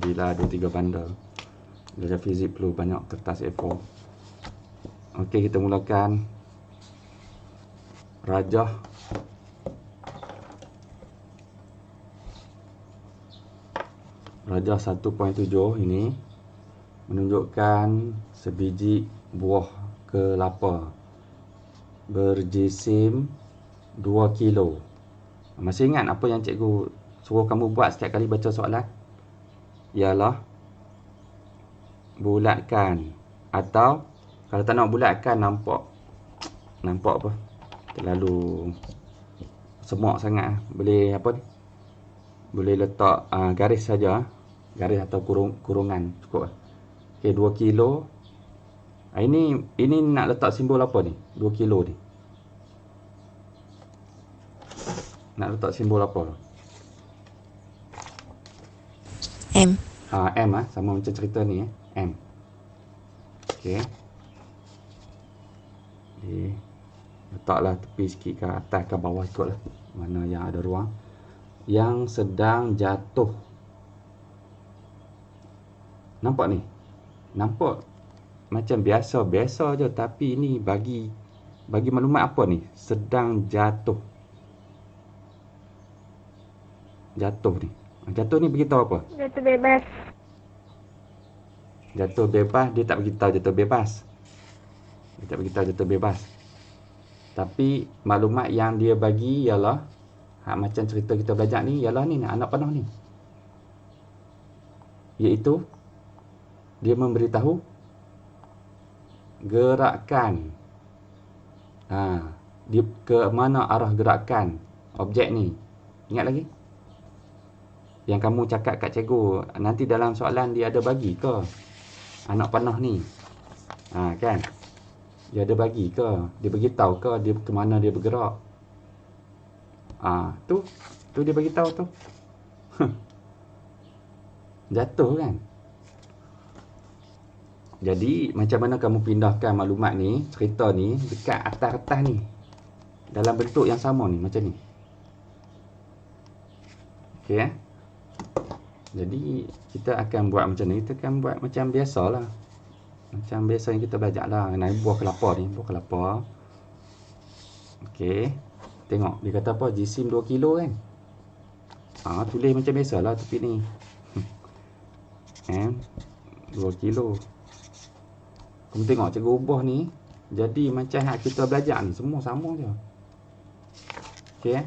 Bila 2-3 bundle. Belajar fizik perlu banyak kertas A4. Okey, kita mulakan. Rajah Rajah 1.7 ini menunjukkan sebiji buah kelapa berjisim 2 kilo. Masih ingat apa yang cikgu suruh kamu buat setiap kali baca soalan? Ialah bulatkan, atau kalau tak nak bulatkan nampak apa? Terlalu semak sangat. Boleh apa ni? Boleh letak garis saja, garis atau kurungan cukup. Okey, 2 kilo. Ini nak letak simbol apa ni? 2 kilo ni. Nak letak simbol apa? M. M sama macam cerita ni M. Okey. Letaklah tepi sikit ke atas ke bawah ikutlah mana yang ada ruang. Yang sedang jatuh. Nampak ni? Nampak macam biasa je, tapi ini bagi maklumat apa ni? Sedang jatuh. Jatuh ni. Jatuh ni beritahu apa? Jatuh bebas. Jatuh bebas, dia tak beritahu jatuh bebas. Dia tak beritahu jatuh bebas. Tapi maklumat yang dia bagi ialah macam cerita kita belajar ni ialah ni anak panah ni. Iaitu dia memberitahu gerakan. Dia ke mana arah gerakan objek ni. Ingat lagi? Yang kamu cakap kat cikgu, nanti dalam soalan dia ada bagi ke anak panah ni? Kan? Dia ada bagi ke? Dia beritahu ke dia ke mana dia bergerak? Tu dia beritahu tu. Jatuh kan? Jadi macam mana kamu pindahkan maklumat ni, cerita ni dekat atas-atas ni dalam bentuk yang sama ni, macam ni. Okey Jadi kita akan buat macam ni. Kita akan buat macam biasalah. Macam biasa yang kita belajar lah. Nak buah kelapa ni, buah kelapa. Okey. Tengok dia kata apa? Jisim 2 kilo kan? Tulis macam biasalah tepi ni. 2 kilo. Kamu tengok cikgu ubah ni jadi macam hak kita belajar ni, semua sama je. Okey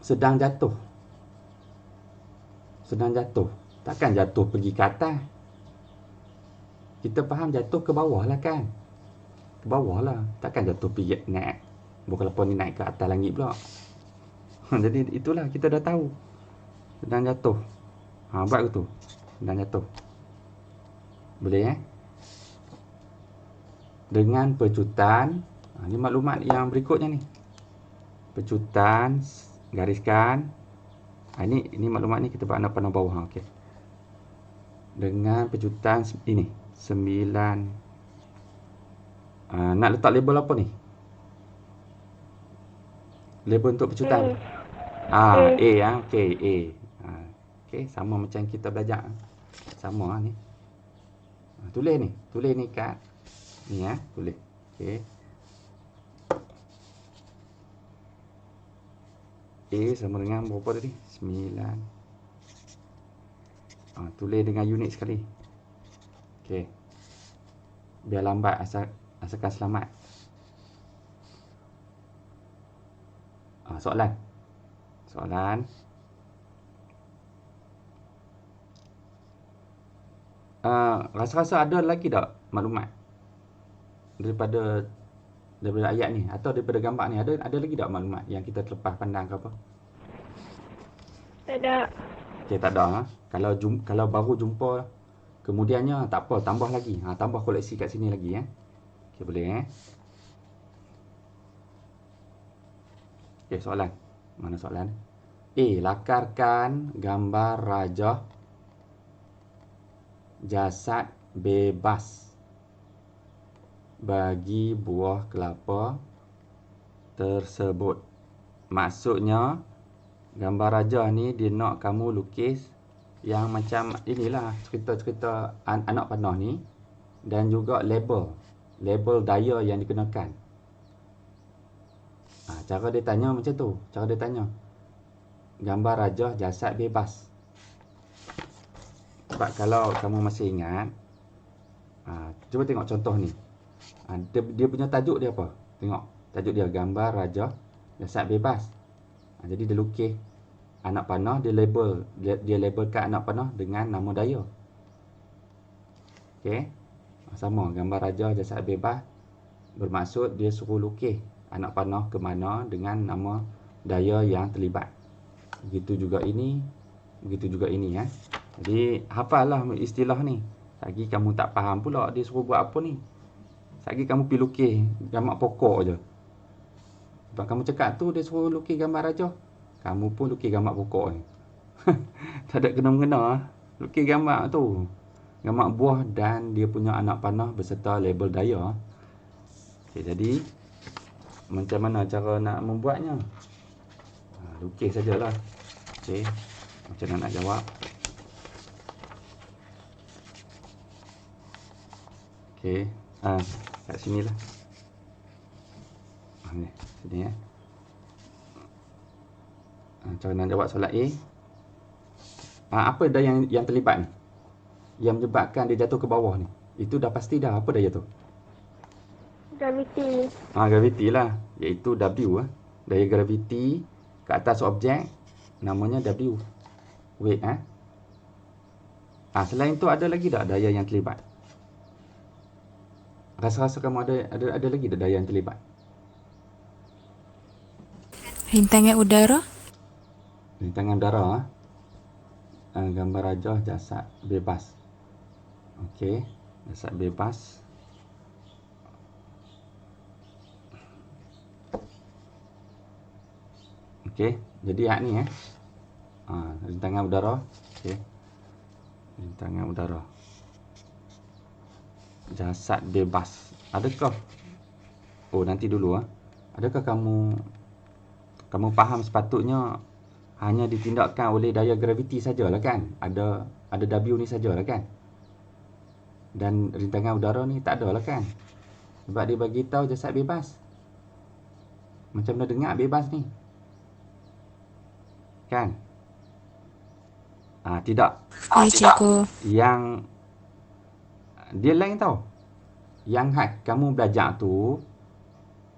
Sedang jatuh. Takkan jatuh pergi ke atas. Kita faham jatuh ke bawah lah kan? Ke bawah lah. Takkan jatuh pergi naik. Buah kelapa ni naik ke atas langit pula. Jadi itulah kita dah tahu. Sedang jatuh. Buat ke tu? Sedang jatuh. Boleh Dengan pecutan. Ni maklumat yang berikutnya ni. Pecutan. Gariskan. Ini maklumat ni kita buat anak panah bawah. Okey. Dengan pecutan ini 9. Nak letak label apa ni? Label untuk pecutan. A. Okey, A. Okey, sama macam kita belajar. Sama ni. Tulis ni kat ni tulis. Okey. A sama dengan berapa tadi? 9. Tulis dengan unit sekali. Okey. Biar lambat asalkan selamat. Soalan. Rasa-rasa ada lagi tak maklumat daripada ayat ni atau daripada gambar ni? Ada lagi tak maklumat yang kita terlepas pandang ke apa? Tak ada. Okey, tak ada. Kalau baru jumpa kemudiannya tak apa, tambah lagi. Tambah koleksi kat sini lagi Okey, boleh Okey, soalan. Mana soalan? A. Lakarkan gambar rajah jasad bebas bagi buah kelapa tersebut. Maksudnya gambar rajah ni dia nak kamu lukis yang macam inilah cerita-cerita anak panah ni, dan juga label daya yang dikenakan. Cara dia tanya macam tu. Cara dia tanya, gambar rajah jasad bebas. Sebab kalau kamu masih ingat, cuba tengok contoh ni. Dia punya tajuk dia apa? Tengok tajuk dia, gambar rajah jasad bebas. Jadi dia lukis anak panah, dia labelkan anak panah dengan nama daya. Okey. Sama, gambar rajah jasad bebas bermaksud dia suruh lukis anak panah ke mana dengan nama daya yang terlibat. Begitu juga ini, ya. Jadi hafallah istilah ni. Lagi kamu tak faham pula dia suruh buat apa ni. Lagi kamu pergi lukis gambar pokok je. Sebab kamu cakap tu dia suruh lukis gambar rajah, kamu pun lukis gambar pokok ni. Tak ada kena-mengena. Lukis gambar tu, gambar buah dan dia punya anak panah beserta label daya. Okay, jadi macam mana cara nak membuatnya? Lukis sajalah. Okay, macam mana nak jawab? Okay, kat sini lah. Ni, sini ya. Cara nak jawab soalan A. Apa daya yang terlibat ni? Yang menyebabkan dia jatuh ke bawah ni. Itu dah pasti dah. Apa daya tu? Graviti. Graviti lah. Iaitu W. Daya graviti ke atas objek namanya W. Weight. Selain tu ada lagi tak daya yang terlibat? Rasa-rasa kamu ada lagi tak daya yang terlibat? Rintangan udara. Rintangan udara. Gambar rajah jasad bebas. Okey, jasad bebas. Okey, jadi hak ni rintangan udara. Okey. Rintangan udara. Jasad bebas. Adakah? Nanti dulu adakah kamu faham sepatutnya hanya ditindakkan oleh daya graviti sajalah kan? Ada W ni sajalah kan? Dan rintangan udara ni tak ada lah kan? Sebab dia bagi tahu jasad bebas. Macam mana dengar bebas ni? Kan? Tidak. Cikgu. Yang dia lain tau. Yang kamu belajar tu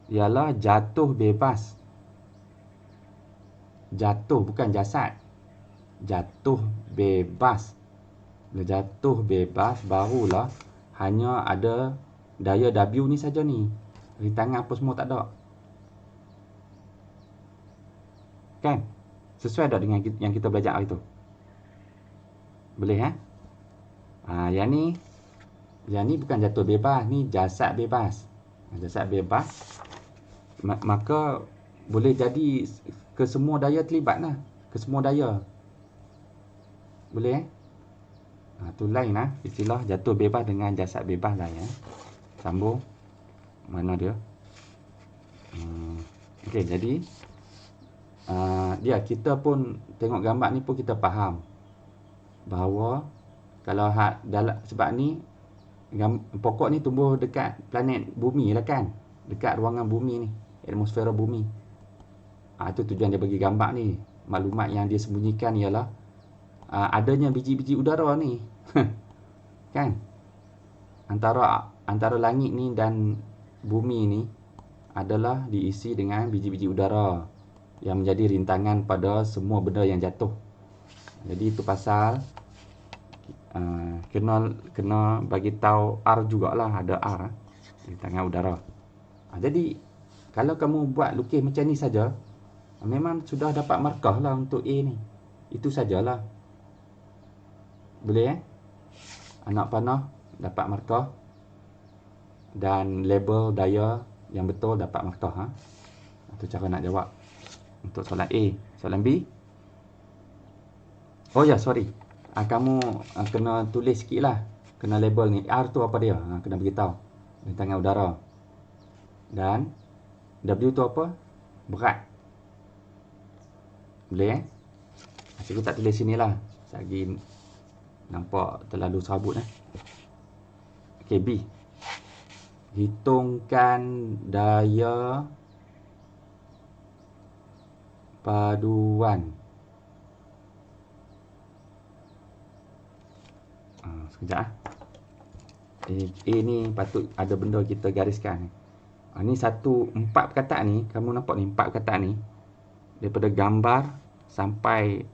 ialah jatuh bebas. Jatuh bukan jasad. Jatuh bebas. Bila jatuh bebas barulah hanya ada daya W ni saja ni. Rintangan apa semua tak ada. Kan? Sesuai tak dengan yang kita belajar hari tu? Boleh yang ni bukan jatuh bebas, ni jasad bebas. Jasad bebas maka boleh jadi ke semua daya terlibat lah. Ke semua daya. Boleh tu lain istilah jatuh bebas dengan jasad bebas lah ya. Sambung. Mana dia? Okey, jadi kita pun tengok gambar ni pun kita faham bahawa kalau sebab ni pokok ni tumbuh dekat planet bumi lah kan, dekat ruangan bumi ni, atmosfera bumi. Itu tujuan dia bagi gambar ni. Maklumat yang dia sembunyikan ialah adanya biji-biji udara ni. Kan? Antara langit ni dan bumi ni adalah diisi dengan biji-biji udara yang menjadi rintangan pada semua benda yang jatuh. Jadi itu pasal kena bagi tahu R jugalah, ada R rintangan udara. Jadi kalau kamu buat lukis macam ni saja, memang sudah dapat markah lah untuk A ni. Itu sajalah. Boleh anak panah dapat markah dan label daya yang betul dapat markah. Itu cara nak jawab untuk soalan A. Soalan B. Sorry. Kamu kena tulis sikit lah. Kena label ni. R tu apa dia? Kena beritahu. Rintangan udara. Dan W tu apa? Berat. Boleh Cikgu tak tulis sini lah. Lagi Nampak terlalu serabut Okey, B. Hitungkan daya paduan. Sekejap A ni patut ada benda kita gariskan. Ni 4 perkataan ni, kamu nampak ni 4 perkataan ni daripada gambar sampai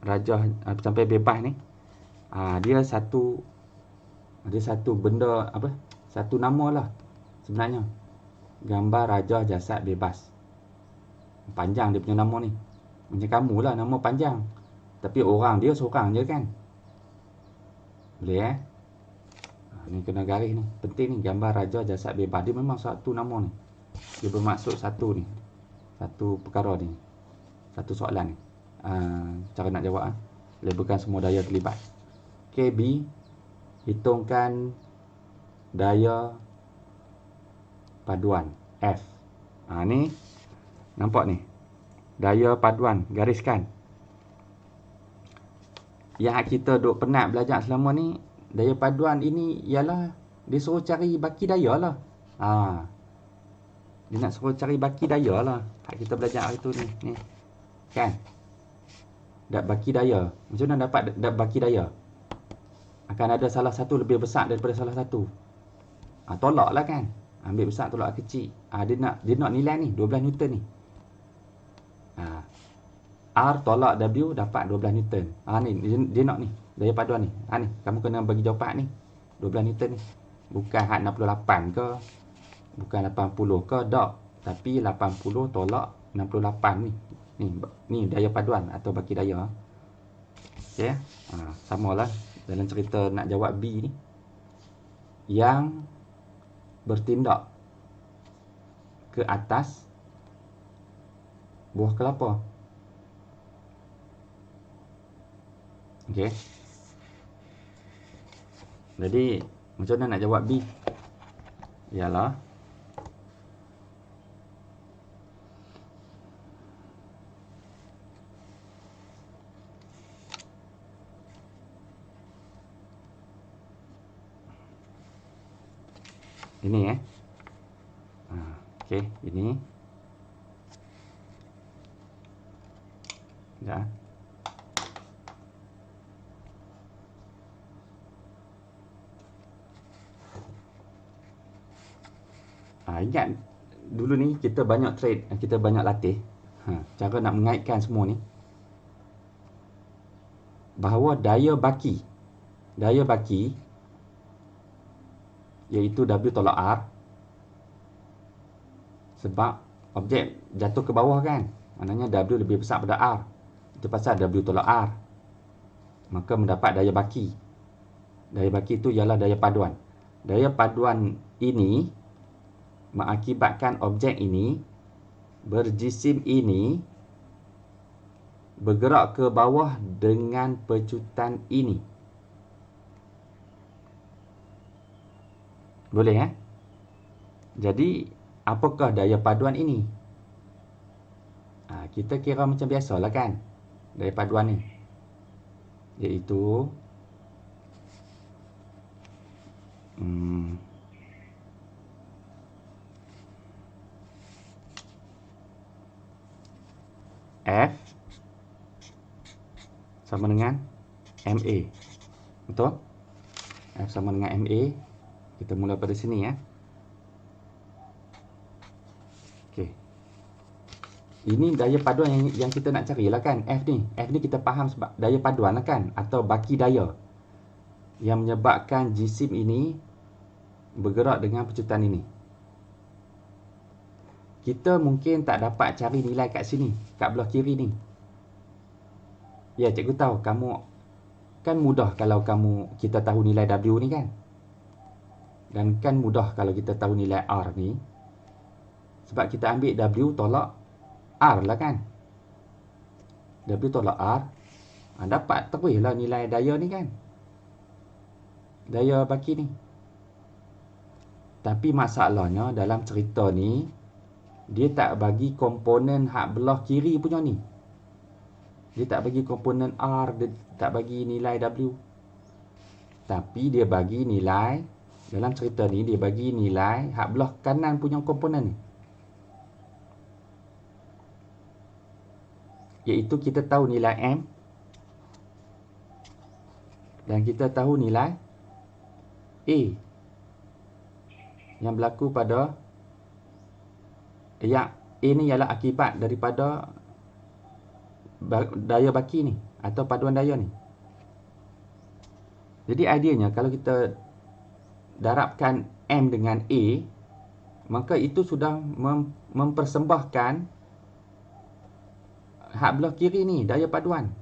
rajah sampai bebas ni. Dia satu benda apa? Satu nama lah sebenarnya. Gambar rajah jasad bebas. Panjang dia punya nama ni. Macam kamu lah nama panjang. Tapi orang dia seorang je kan. Boleh ni kena garis ni. Penting ni gambar rajah jasad bebas. Dia memang satu nama ni. Dia bermaksud satu ni. Satu perkara ni. Satu soalan ni. Cara nak jawab labelkan semua daya terlibat. KB, hitungkan daya paduan F. Ni nampak ni. Daya paduan, gariskan. Yang kita duk penat belajar selama ni, daya paduan ini ialah dia suruh cari baki daya lah. Dia nak suruh cari baki daya lah. Hak kita belajar hari tu ni. Kan? Baki daya. Macam mana dapat baki daya? Akan ada salah satu lebih besar daripada salah satu. Tolak lah kan. Ambil besar, tolak kecil. Dia nak nilai ni, 12 Newton ni. R tolak W dapat 12 Newton. Ni dia nak ni, daya paduan ni. Ni, kamu kena bagi jawapan ni. 12 Newton ni. Bukan hak 68 ke, bukan 80 ke, tak. Tapi 80 tolak 68 ni. Ni daya paduan atau baki daya. Okey. Samalah dalam cerita nak jawab B ni. Yang bertindak ke atas buah kelapa. Okey. Jadi macam mana nak jawab B? Ialah ini okey, ini. Dah. Ingat dulu ni kita banyak trade, kita banyak latih. Cara nak mengaitkan semua ni. Bahawa daya baki iaitu W tolak R. Sebab objek jatuh ke bawah kan. Maknanya W lebih besar pada R. Itu pasal W tolak R. Maka mendapat daya baki. Daya baki itu ialah daya paduan. Daya paduan ini mengakibatkan objek ini, berjisim ini, bergerak ke bawah dengan pecutan ini. Boleh Jadi, apakah daya paduan ini? Kita kira macam biasalah kan, daya paduan ni. Iaitu F sama dengan MA. Betul? F sama dengan MA. Kita mula pada sini Okey. Ini daya paduan yang kita nak carilah kan, F ni. F ni kita faham sebab daya paduan lah kan, atau baki daya yang menyebabkan jisim ini bergerak dengan pecutan ini. Kita mungkin tak dapat cari nilai kat sini, kat belah kiri ni. Ya, cikgu tahu kamu kan mudah kalau kita tahu nilai W ni kan. Dan kan mudah kalau kita tahu nilai R ni. Sebab kita ambil W tolak R lah kan. W tolak R. Dapat terus lah nilai daya ni kan. Daya baki ni. Tapi masalahnya dalam cerita ni, dia tak bagi komponen hak belah kiri punya ni. Dia tak bagi komponen R, dia tak bagi nilai W. Tapi dia bagi nilai, dalam cerita ni dia bagi nilai hak belah kanan punya komponen ni. Iaitu kita tahu nilai M dan kita tahu nilai A yang berlaku pada yang A ni ialah akibat daripada daya baki ni atau paduan daya ni. Jadi ideanya kalau kita darabkan M dengan A, maka itu sudah mempersembahkan hak belah kiri ni, daya paduan.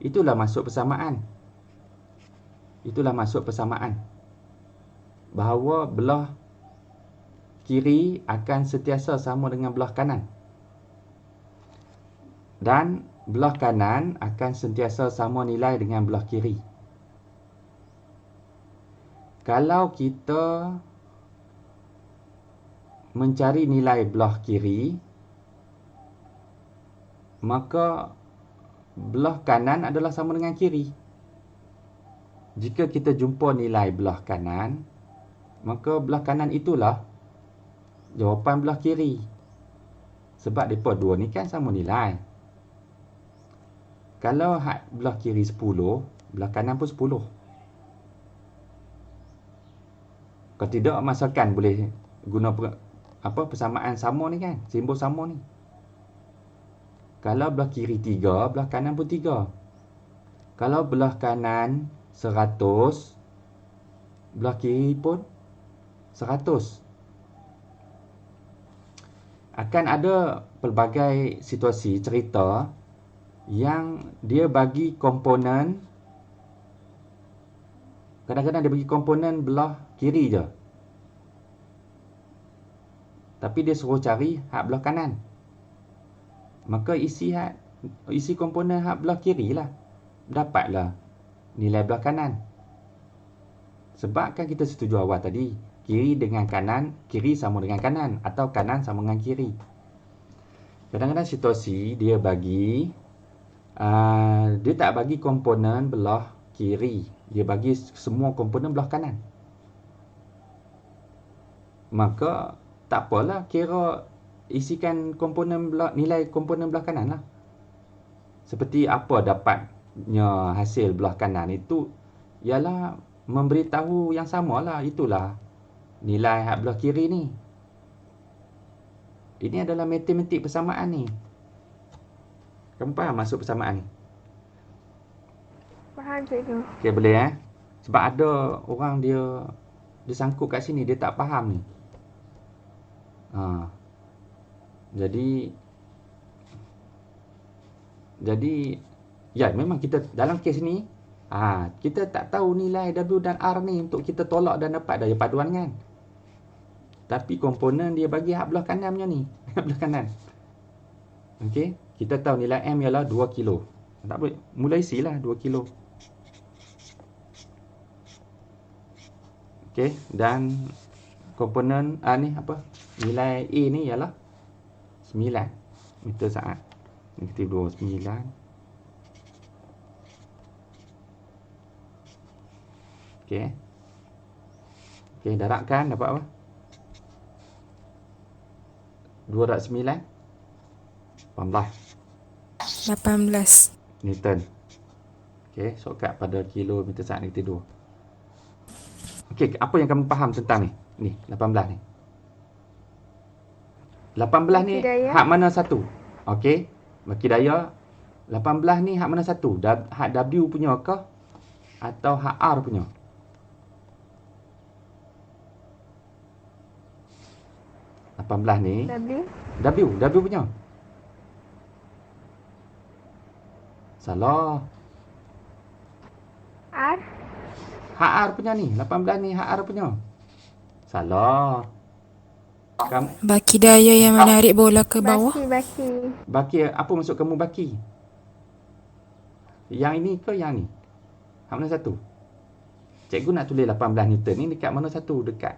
Itulah maksud persamaan. Itulah maksud persamaan. Bahawa belah kiri akan sentiasa sama dengan belah kanan. Dan belah kanan akan sentiasa sama nilai dengan belah kiri. Kalau kita mencari nilai belah kiri, maka belah kanan adalah sama dengan kiri. Jika kita jumpa nilai belah kanan, maka belah kanan itulah jawapan belah kiri. Sebab mereka dua ni kan sama nilai. Kalau hak belah kiri 10, belah kanan pun 10. Kalau tidak, masakan boleh guna persamaan sama ni kan, simbol sama ni. Kalau belah kiri 3, belah kanan pun 3. Kalau belah kanan 100, belah kiri pun 100. Akan ada pelbagai situasi cerita yang dia bagi komponen, kadang-kadang dia bagi komponen belah kiri je, tapi dia suruh cari hak belah kanan. Maka isi komponen hak belah kiri lah, dapatlah nilai belah kanan. Sebab kan kita setuju awal tadi, kiri dengan kanan, kiri sama dengan kanan, atau kanan sama dengan kiri. Kadang-kadang situasi dia bagi dia tak bagi komponen belah kiri, dia bagi semua komponen belah kanan. Maka tak apalah, kira isikan nilai komponen belah kanan lah. Seperti apa dapatnya hasil belah kanan itu, ialah memberitahu yang sama lah. Itulah nilai hak belah kiri ni. Ini adalah matematik persamaan ni. Kamu faham maksud persamaan ni? Faham cikgu. Okey, boleh Sebab ada orang dia sangkut kat sini, dia tak faham ni. Jadi ya, memang kita dalam kes ni kita tak tahu nilai W dan R ni untuk kita tolak dan dapat daya paduan kan. Tapi komponen dia bagi hak belah kanan punya ni, hak belah kanan. Okey, kita tahu nilai M ialah 2 kilo. Tak boleh, mula isilah 2 kilo. Okey, dan komponen nilai A ni ialah 9 meter saat. Negatif 29. Okey. Okey, darabkan dapat apa? 2/9 18 18. Newton. Okey, shortcut pada kilometer saat negatif 2. Okey, apa yang kamu faham tentang ni? Ni, 18 ni. 18 ni hak mana satu? Okey, baki daya 18 ni hak mana satu? Hak W punya ke atau hak R punya? Lapan 18 ni W punya. Salah. R. Hak R punya ni. 18 ni hak R punya. Salah. Baki daya yang menarik bola ke bawah. Baki. Apa maksud kamu baki? Yang ini ke yang ni? Hak mana satu? Cikgu nak tulis 18 Newton ni dekat mana satu? Dekat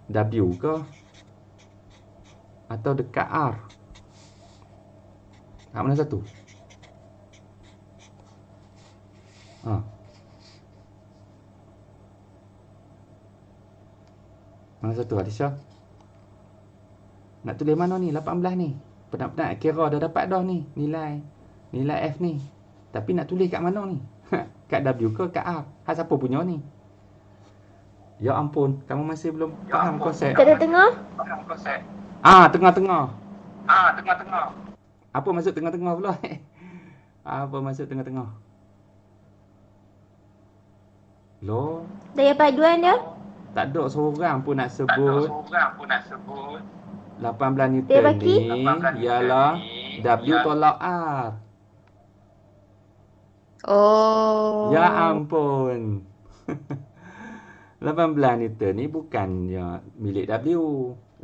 W ke atau dekat R? Hak mana satu? Ha. Mana satu Alisha? Nak tulis mana ni? 18 ni. Penat-penat kira dah dapat dah ni nilai. Nilai F ni. Tapi nak tulis kat mana ni? Kat W ke kat R? Hak siapa punya ni? Ya ampun, kamu masih belum faham konsep. Tengah-tengah? Tengah-tengah. Apa maksud tengah-tengah pula? Apa maksud tengah-tengah? Loh, Daya paduan dia? tak ada seorang pun nak sebut 18 Newton Dia baki? ni ialah W tolak R. Oh. Ya ampun. 18 Newton ni bukannya milik W.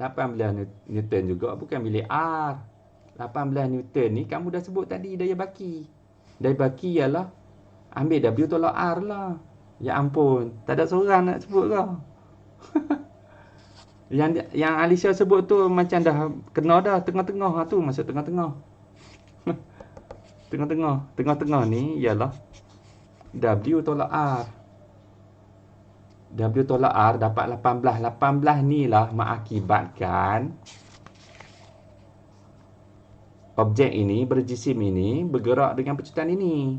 18 Newton juga bukan milik R. 18 Newton ni kamu dah sebut tadi daya baki. Daya baki ialah ambil W tolak R lah. Ya ampun, tak ada seorang nak sebut ke? Yang Alisha sebut tu macam dah kena dah tengah-tengah tu, masuk tengah-tengah. Tengah-tengah ni ialah W tolak R. W tolak R dapat 18. 18 ni lah mengakibatkan objek ini, berjisim ini bergerak dengan pecutan ini.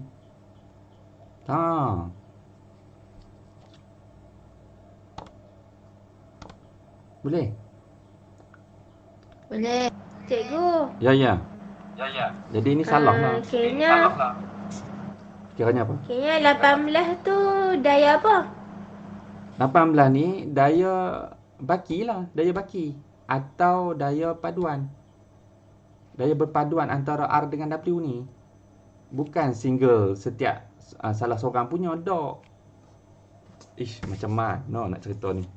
Boleh? Boleh. Cikgu. Ya. Jadi ini salah lah. Kiranya apa? Kayaknya 18 tu daya apa? 18 ni daya baki lah. Daya baki. Atau daya paduan. Daya berpaduan antara R dengan W ni. Bukan single setiap salah seorang punya. Dok. Macam mana nak cerita ni?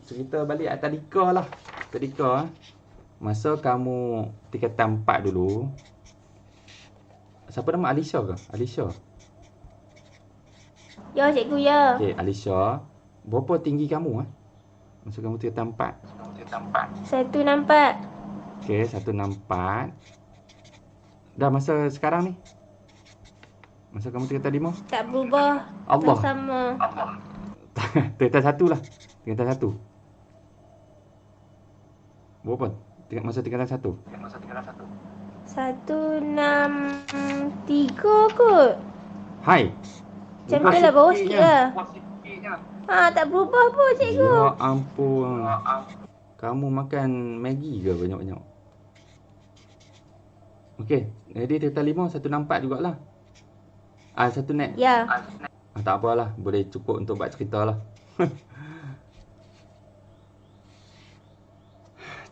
Cerita balik tadika lah. Tadika. Masa kamu tingkatan 4 dulu. Siapa nama Alisha ke? Alisha. Ya, cikgu ya. Okey, Alisha. Berapa tinggi kamu masa kamu tingkatan 4? 164. Okey, 164. Dah masa sekarang ni? Masa kamu tingkatan 5? Tak berubah. Allah. Sama. Tingkatan 1 lah. Tingkatan 1. Berapa? Masa tingkatan 1? 163 kot. Hai. Macam tu lah, bawah sikit lah. Tak berubah pun cikgu. Ya ampun. Kamu makan Maggi ke banyak-banyak? Okey, jadi tingkatan 5 164 jugalah. 1 net. Ya. Tak apalah, boleh cukup untuk buat cerita lah.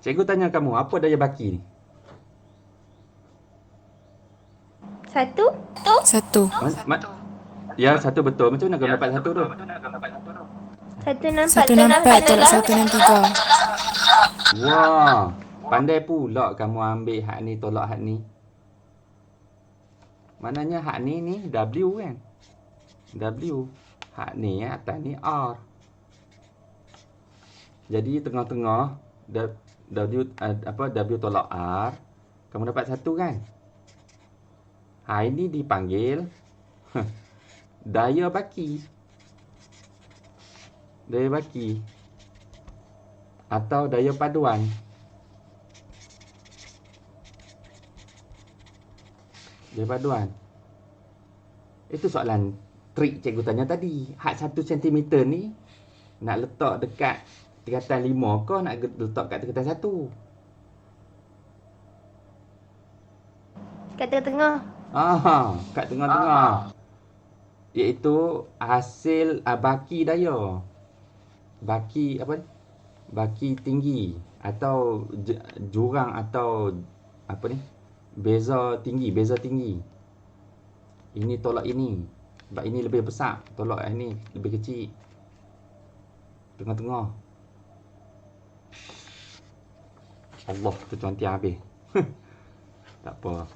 Cikgu tanya kamu, apa daya baki ni? 1? Ya, 1 betul. Macam mana kamu dapat 1 tu? 164 tolak 163. Wah, pandai pula kamu ambil hak ni tolak hak ni. Maknanya hak ni W kan? W. Hak ni atas ni R. Jadi tengah-tengah W tolak R, kamu dapat 1 kan? Ini dipanggil daya baki. Daya baki atau daya paduan. Daya paduan. Itu soalan trik cikgu tanya tadi. Hak 1 cm ni nak letak dekat tingkatan 5 ke nak letak kat tingkatan 1? Kat tengah-tengah. Kat tengah-tengah. Iaitu hasil baki daya. Baki apa ni? Baki tinggi atau jurang atau apa ni? Beza tinggi. Ini tolak ini. Sebab ini lebih besar, tolak ini lebih kecil. Tengah-tengah. Allah, tercantik habis. Tak apa.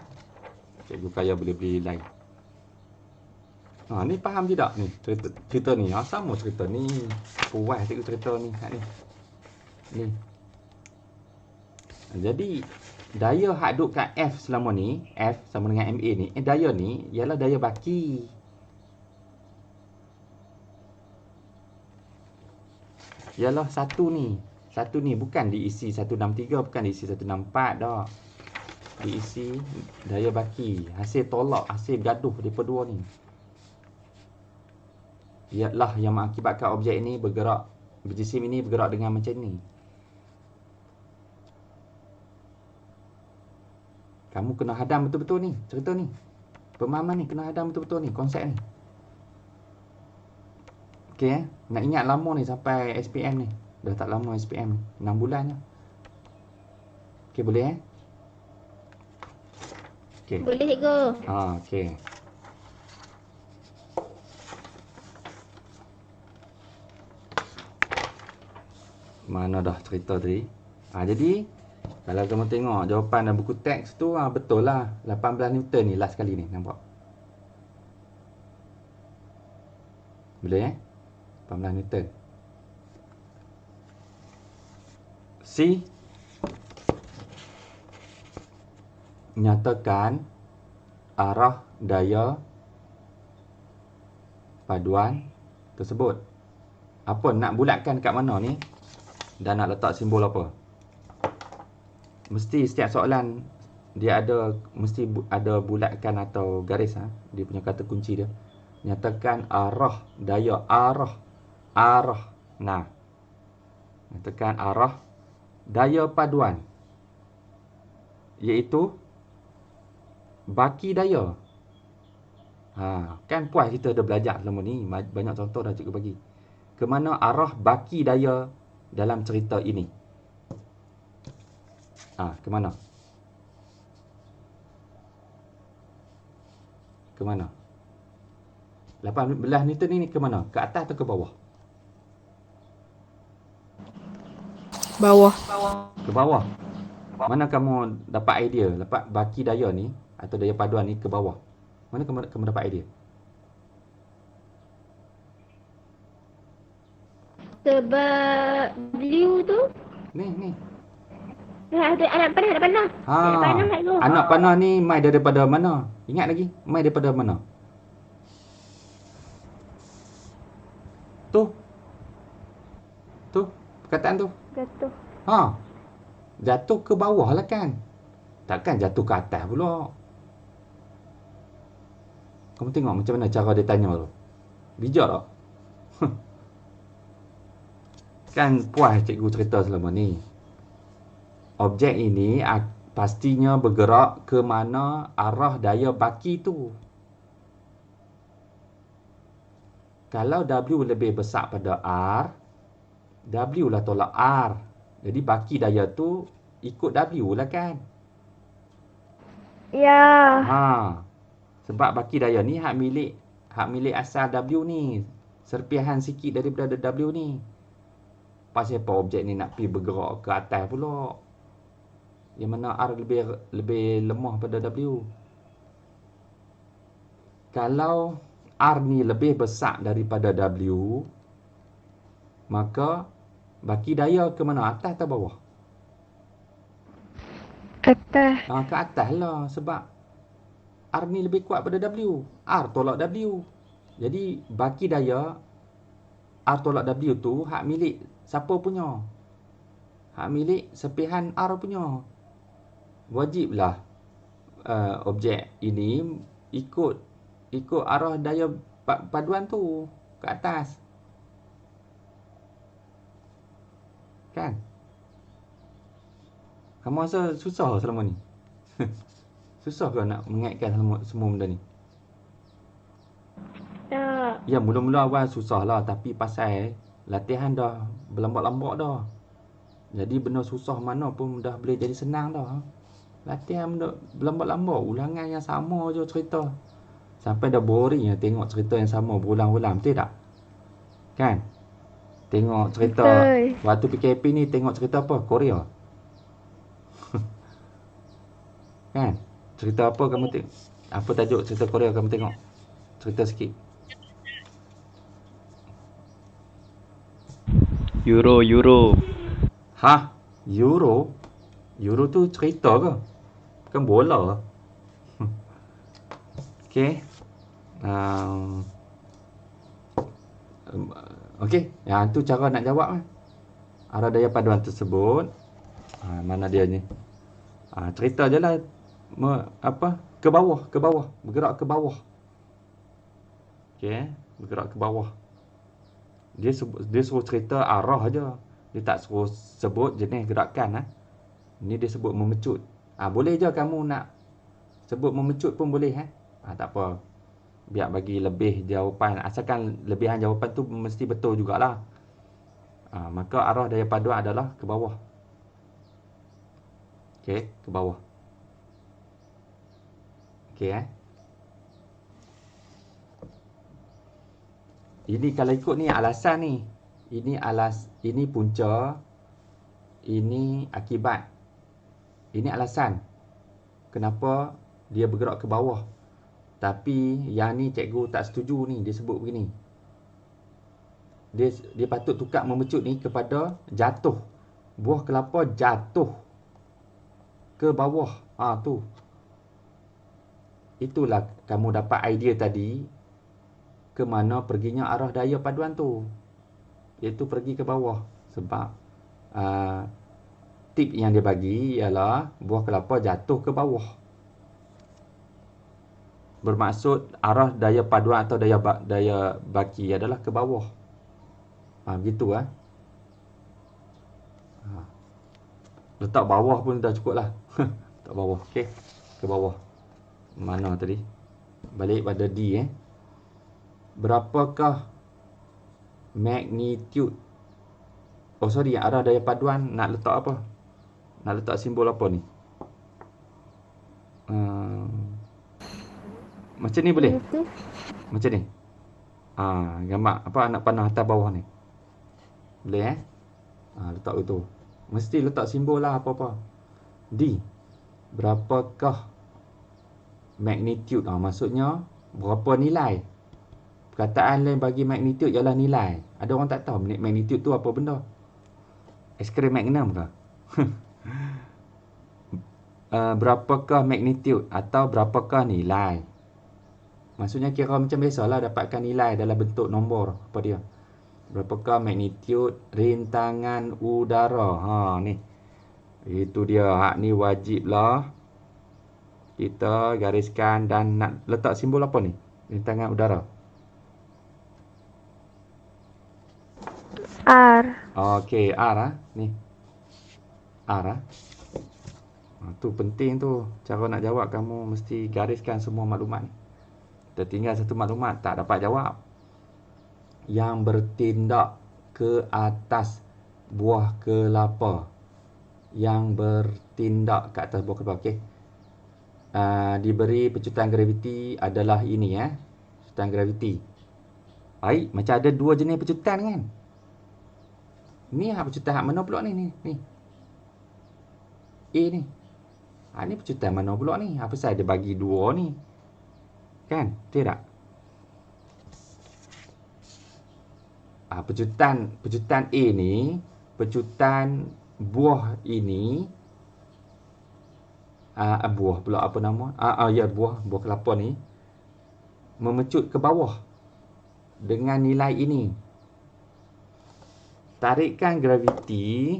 Cikgu kaya boleh beli lain. Ni faham tidak ni cerita ni? Sama cerita ni. Puas cikgu cerita ni. Ni. Jadi daya hak duk kat F selama ni, F sama dengan MA ni, daya ni ialah daya baki. Ialah satu ni. Satu ni bukan diisi 163, bukan diisi 164 dah. Diisi daya baki. Hasil tolak, hasil gaduh daripada dua ni. Ialah yang mengakibatkan objek ini bergerak, berjisim ini bergerak dengan macam ni. Kamu kena hadam betul-betul ni, cerita ni. Pemahaman ni kena hadam betul-betul ni, konsep ni. Okey nak ingat lama ni sampai SPM ni. Dah tak lama SPM ni, 6 bulan je. Okey boleh Okey. Boleh cikgu. Okey. Mana dah cerita tadi? Jadi kalau kamu tengok jawapan dalam buku teks tu betul lah 18 Newton ni last kali ni, nampak? Boleh 18 Newton. C. Nyatakan arah daya paduan tersebut. Apa nak bulatkan kat mana ni? Dan nak letak simbol apa? Mesti setiap soalan dia mesti ada bulatkan atau garis dia punya kata kunci dia. Nyatakan arah daya, arah. Nah. Nyatakan arah daya paduan, iaitu baki daya. Kan puas kita dah belajar selama ni, banyak contoh dah cikgu bagi. Ke mana arah baki daya dalam cerita ini? Ke mana? Ke mana? 18 Newton ni ke mana? Ke atas atau ke bawah? Bawah. Ke bawah. Mana kamu dapat idea? Dapat baki daya ni atau daya paduan ni ke bawah? Mana kamu dapat idea? Sebab blue tu. Ni. Ada anak panah. Anak panah ni mai daripada mana? Ingat lagi? Mai daripada mana? Tu. Perkataan tu. Jatuh. Jatuh ke bawah lah kan? Takkan jatuh ke atas pula. Kamu tengok macam mana cara dia tanya tu. Bijak tak? Kan puas cikgu cerita selama ni. Objek ini pastinya bergerak ke mana arah daya baki tu. Kalau W lebih besar pada R, W lah tolak R. Jadi baki daya tu ikut W lah kan? Ya. Sebab baki daya ni hak milik asal W ni. Serpihan sikit daripada W ni. Pasal apa objek ni nak pergi bergerak ke atas pula? Yang mana R lebih lemah pada W. Kalau R ni lebih besar daripada W, maka baki daya ke mana? Atas atau bawah? Atas. Ke atas lah. Sebab R ni lebih kuat pada W. R tolak W. Jadi baki daya R tolak W tu hak milik siapa punya? Hak milik serpihan R punya. Wajiblah objek ini ikut arah daya paduan tu ke atas. Kan? Kamu rasa susah selama ni? Susah ke nak mengaitkan semua benda ni? Tak. Ya, mula-mula awal susah lah. Tapi pasal latihan dah berlambak-lambak dah. Jadi benda susah mana pun dah boleh jadi senang dah. Latihan benda berlambak-lambak. Ulangan yang sama je cerita. Sampai dah boring tengok cerita yang sama berulang-ulang. Betul tak? Kan? Tengok cerita. Betul. Waktu PKP ni tengok cerita apa? Korea. Kan? Cerita apa kamu tengok? Apa tajuk cerita Korea kamu tengok? Cerita sikit. Euro. Euro? Euro tu cerita ke? Bukan bola. Okey. Okey, yang tu cara nak jawab arah daya paduan tersebut, mana dia ni? Cerita je lah, ke bawah, bergerak ke bawah. Okey, bergerak ke bawah. Dia suruh cerita arah aja. Dia tak suruh sebut jenis gerakan. Ni dia sebut memecut. Boleh je kamu nak sebut memecut pun boleh. Tak apa. Biar bagi lebih jawapan. Asalkan lebihan jawapan tu mesti betul jugalah. Maka arah daya paduan adalah ke bawah. Okey, ke bawah. Okey. Ini kalau ikut ni alasan ni. Ini punca. Ini akibat. Ini alasan. Kenapa dia bergerak ke bawah. Tapi yang ni cikgu tak setuju ni. Dia sebut begini. Dia patut tukar memecut ni kepada jatuh. Buah kelapa jatuh ke bawah. Tu. Itulah kamu dapat idea tadi. Ke mana perginya arah daya paduan tu. Iaitu pergi ke bawah. Sebab tip yang dia bagi ialah buah kelapa jatuh ke bawah. Bermaksud arah daya paduan atau daya baki adalah ke bawah. Begitu Letak bawah pun dah cukup lah. Letak bawah. Okey. Ke bawah. Mana tadi? Balik pada D. Berapakah magnitude? Arah daya paduan nak letak apa? Nak letak simbol apa ni? Macam ni boleh? Macam ni? Gambar apa anak panah atas bawah ni? Boleh letak itu. Mesti letak simbol lah apa-apa. D. Berapakah magnitude? Maksudnya berapa nilai? Perkataan lain bagi magnitude ialah nilai. Ada orang tak tahu magnitude tu apa benda? Aiskrim Magnum ke? Berapakah magnitude atau berapakah nilai? Maksudnya kira macam biasalah dapatkan nilai dalam bentuk nombor. Apa dia? Berapakah magnitude rintangan udara? Ni. Itu dia. Hak ni wajiblah kita gariskan dan nak letak simbol apa ni? Rintangan udara. R. Okey, R ni. R tu penting tu. Cara nak jawab kamu mesti gariskan semua maklumat ni. Tertinggal satu maklumat tak dapat jawab. Yang bertindak ke atas buah kelapa. Yang bertindak ke atas buah kelapa. Okey. Diberi pecutan graviti adalah ini pecutan graviti. Baik, macam ada dua jenis pecutan kan? Ni pecutan hak mana pula ni? A ni. Ni pecutan mana pula ni? Apa pasal dia bagi dua ni? Kan? Betul tak? Pecutan A ni, pecutan buah ini, buah pula apa nama? Buah kelapa ni memecut ke bawah dengan nilai ini. Tarikan graviti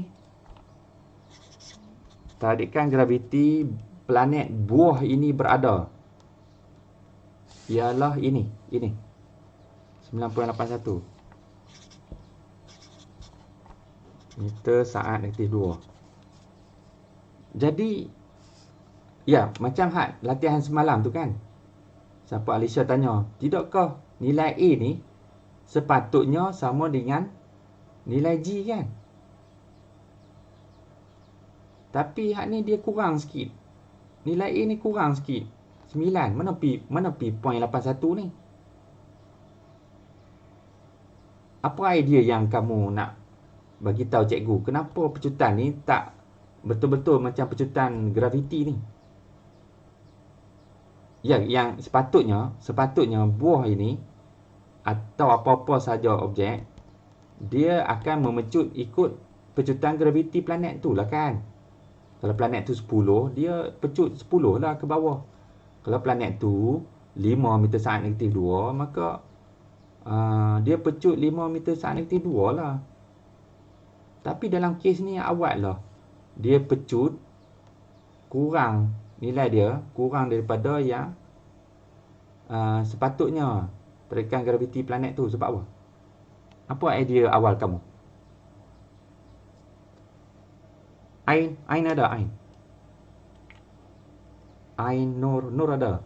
planet buah ini berada ialah ini 9.81 meter saat negatif 2. Jadi macam latihan semalam tu kan, siapa Alicia tanya, tidakkah nilai A ni sepatutnya sama dengan nilai G kan? Tapi ni dia kurang sikit. Nilai A ni kurang sikit. 9. Mana pi 0.81 ni? Apa idea yang kamu nak bagi tahu cikgu? Kenapa pecutan ni tak betul-betul macam pecutan graviti ni? Yang sepatutnya buah ini atau apa-apa saja objek, dia akan memecut ikut pecutan graviti planet tu lah kan. Kalau planet tu 10, dia pecut 10 lah ke bawah. Kalau planet tu 5 meter saat negatif 2, maka dia pecut 5 meter saat negatif 2 lah. Tapi dalam kes ni awal lah. Dia pecut kurang nilai dia, kurang daripada yang sepatutnya tarikan graviti planet tu. Sebab apa? Apa idea awal kamu? Ain ada Ain. Ain Nur ada.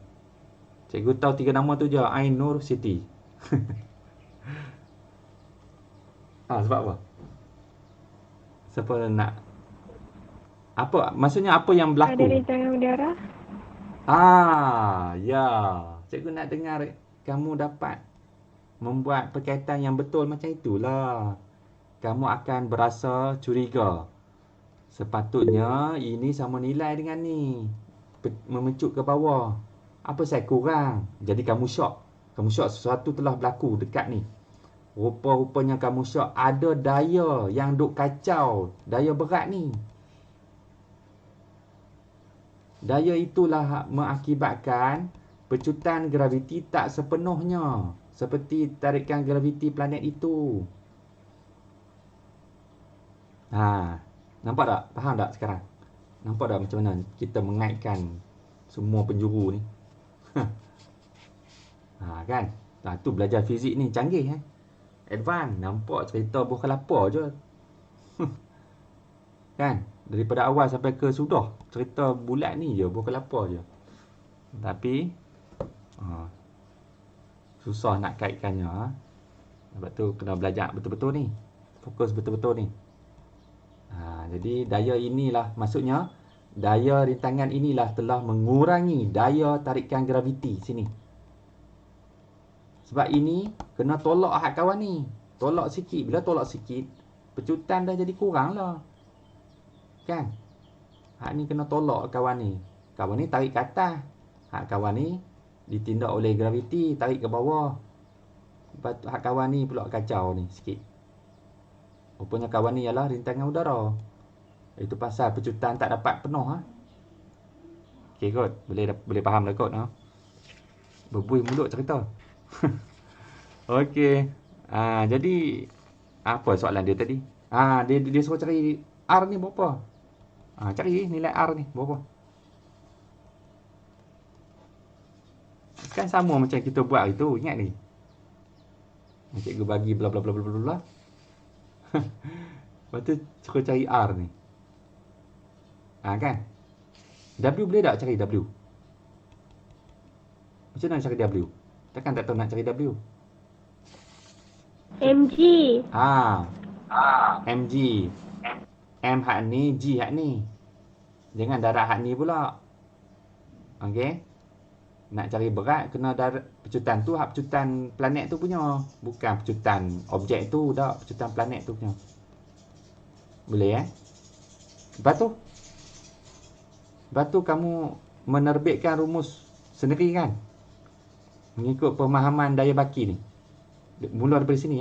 Cikgu tahu 3 nama tu je. Ain Nur Siti. Sebab apa? Siapa nak? Apa? Maksudnya apa yang berlaku? Ada rintangan udara. Ya. Cikgu nak dengar kamu dapat membuat perkaitan yang betul macam itulah. Kamu akan berasa curiga. Sepatutnya ini sama nilai dengan ni. Memecut ke bawah. Apa saya kurang? Jadi kamu syok. Kamu syok sesuatu telah berlaku dekat ni. Rupa-rupanya kamu syok ada daya yang duk kacau. Daya berat ni. Daya itulah mengakibatkan pecutan graviti tak sepenuhnya seperti tarikan graviti planet itu. Nampak tak? Faham tak sekarang? Nampak tak macam mana kita mengaitkan semua penjuru ni? Kan? Tu belajar fizik ni canggih advance. Nampak cerita buah kelapa je. Kan? Daripada awal sampai ke sudah cerita bulat ni je, buah kelapa je. Tapi susah nak kaitkannya. Sebab tu kena belajar betul-betul ni. Fokus betul-betul ni. Jadi daya inilah, maksudnya daya rintangan inilah telah mengurangi daya tarikan graviti sini. Sebab ini kena tolak hak kawan ni. Tolak sikit. Bila tolak sikit, pecutan dah jadi kurang lah. Kan? Hak ni kena tolak kawan ni. Kawan ni tarik ke atas. Hak kawan ni ditindak oleh graviti, tarik ke bawah. Lepas tu hak kawan ni pula kacau ni sikit. Rupanya kawan ni ialah rintangan udara. Itu pasal pecutan tak dapat penuh. Okey kot. Boleh faham lah kot. Berbuih mulut cerita. Okey. Jadi apa soalan dia tadi? Dia suruh cari R ni berapa? Cari nilai R ni berapa? Kan sama macam kita buat hari tu, ingat ni. Cikgu bagi bla bla bla bla bla bla. Lepas tu suruh cari R ni. Kan? W boleh tak cari W? Macam mana cari W? Takkan tak tahu nak cari W? MG. MG. M hak ni, G hak ni. Jangan darab hak ni pula. Okey? Nak cari berat, kena darab pecutan tu, hak pecutan planet tu punya. Bukan pecutan objek tu, tak. Pecutan planet tu punya. Boleh Lepas tu kamu menerbitkan rumus sendiri kan? Mengikut pemahaman daya baki ni. Mula daripada sini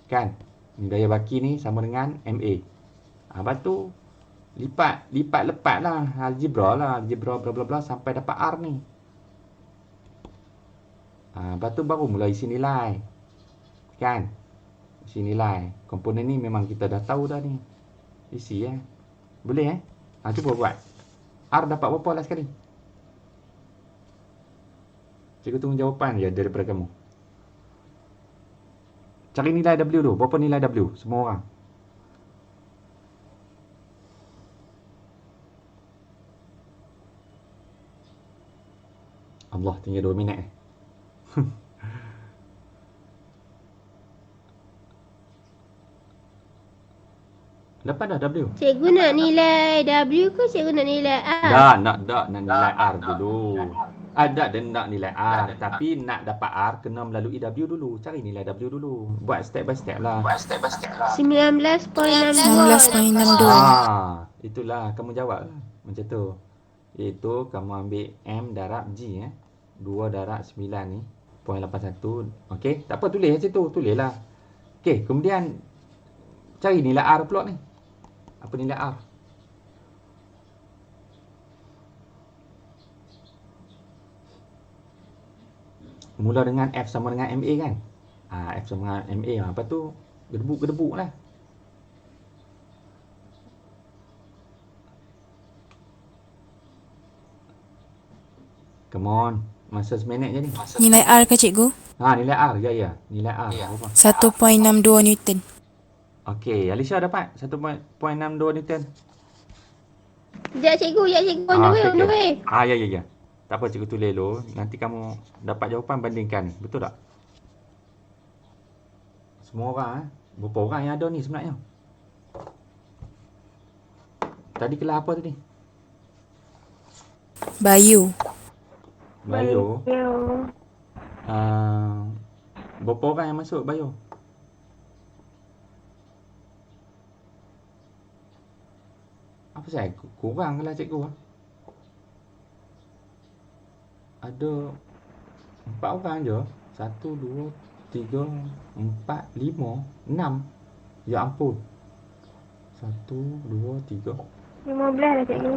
Kan? Ni daya baki ni sama dengan MA. Lepas tu lipat lah algebra bla bla bla sampai dapat R ni. Lepas tu baru mula isi nilai. Kan? Isi nilai. Komponen ni memang kita dah tahu dah ni. Isi Boleh cuba buat. R dapat berapa lah sekali? Cikgu tunggu jawapan je daripada kamu. Cari nilai W dulu. Berapa nilai W? Semua orang. Allah, tinggal 2 minit Dapat dah W. Cikgu nak nilai W ke cikgu nak nilai R? Nak nilai R dulu. Nak nilai R. Tapi nak dapat R, kena melalui W dulu. Cari nilai W dulu. Buat step by step lah. 19.62. 19.62. Itulah kamu jawab lah. Macam tu. Iaitu kamu ambil M darab G 2 darab 9 ni 0.81. Okey, tak apa, tulis kat situ, tulislah. Okey, kemudian cari nilai R pula ni. Apa nilai R? Mula dengan F sama dengan MA kan? F sama dengan MA. Lepas tu Gedebuk lah. Come on. Masa seminit je ni. Nilai R ke cikgu? Nilai R. Ya. Nilai R. Berapa? 1.62 Newton. Okey, Alisha dapat 1.62 Newton. Sekejap cikgu, on the way. Ya. Tak apa, cikgu tulis dulu. Nanti kamu dapat jawapan bandingkan. Betul tak? Semua orang berapa orang yang ada ni sebenarnya? Tadi kelas apa tadi? Bayu. Bayu. Berapa orang yang masuk Bayu? Apa saya? Kurang lah cikgu. Ada 4 orang je. 1, 2, 3, 4, 5, 6. Ya ampun. 1, 2, 3. 15 lah cikgu.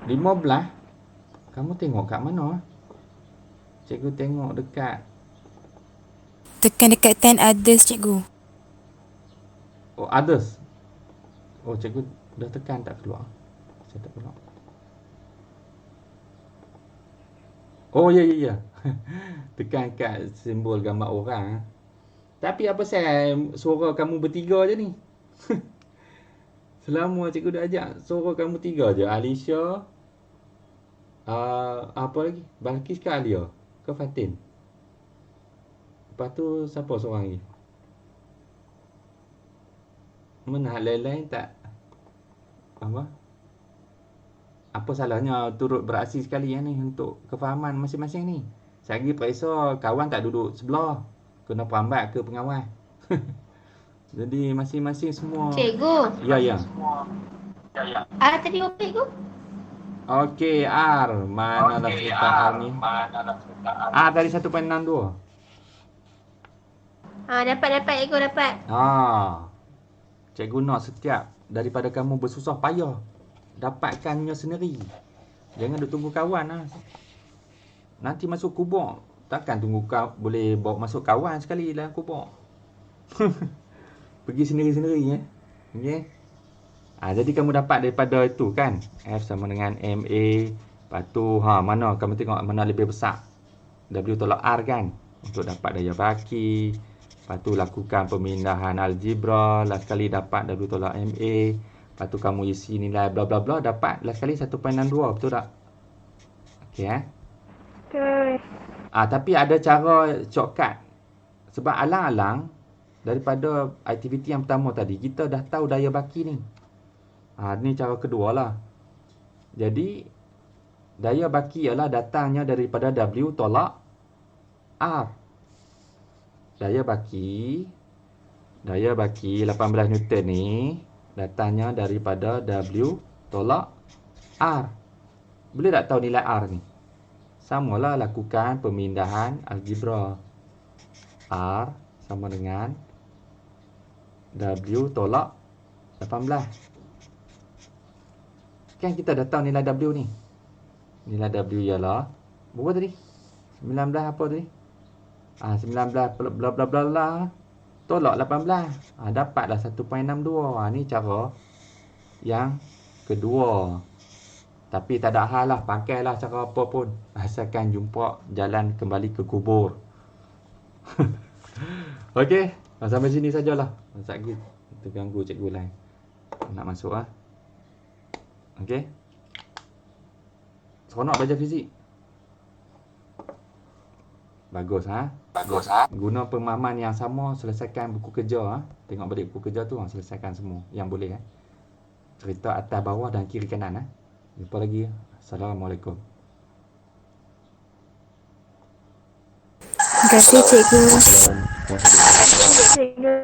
15? Kamu tengok kat mana? Cikgu tengok dekat. Tekan dekat 10 others cikgu. Oh, others. Oh, cikgu dah tekan tak keluar. Saya tak keluar. Oh, ya. Tekan kat simbol gambar orang. Tapi apa saya suara kamu bertiga je ni? Selama cikgu dah ajak suara kamu 3 je. Alisha. Apa lagi? Balkis ke Alia? Ke Fatin? Lepas tu siapa seorang lagi? Mana lain-lain tak? Apa salahnya turut beraksi sekali ni untuk kefahaman masing-masing ni? Saya lagi periksa kawan tak duduk sebelah. Kena perambat ke pengawal. Jadi masing-masing semua. Cikgu. Ya. Tadi apa cikgu? Okey, R. Mana dah cerita R ni? R dari 1.62. Dapat cikgu, dapat. Cikgu nak setiap daripada kamu bersusah payah dapatkannya sendiri. Jangan duk tunggu kawan lah. Nanti masuk kubur, takkan tunggu boleh bawa masuk kawan sekali dalam kubur. Pergi sendiri-sendiri Okey. Jadi kamu dapat daripada itu kan. F sama dengan MA. Lepas tu mana kamu tengok mana lebih besar. W tolak R kan. Untuk dapat daya baki. Lepas tu lakukan pemindahan algebra. Last kali dapat W tolak MA. Lepas tu kamu isi nilai bla bla bla. Dapat last kali 1.62. Betul tak? Okey Betul. Tapi ada cara shortcut. Sebab alang-alang daripada aktiviti yang pertama tadi, kita dah tahu daya baki ni. Ni cara kedua lah. Jadi, daya baki ialah datangnya daripada W tolak R. Daya baki 18 Newton ni datangnya daripada W tolak R. Boleh tak tahu nilai R ni? Samalah lakukan pemindahan algebra. R sama dengan W tolak 18. Kan kita dah tahu nilai W ni. Nilai W ialah berapa tadi? 19 apa tadi? 19 bla bla bla bla tolak 18. Dapatlah 1.62. Ni cara yang kedua. Tapi tak ada hal lah, pakailah cara apa pun. Asalkan jumpa jalan kembali ke kubur. Okey, sampai sini sajalah. Masa lagi terganggu cikgu lain. Nak masuk Okey. Seronok belajar fizik. Bagus Guna pemahaman yang sama, selesaikan buku kerja Tengok balik buku kerja tu, selesaikan semua yang boleh Cerita atas bawah dan kiri kanan Jumpa lagi. Assalamualaikum. Terima kasih cikgu. Cikgu.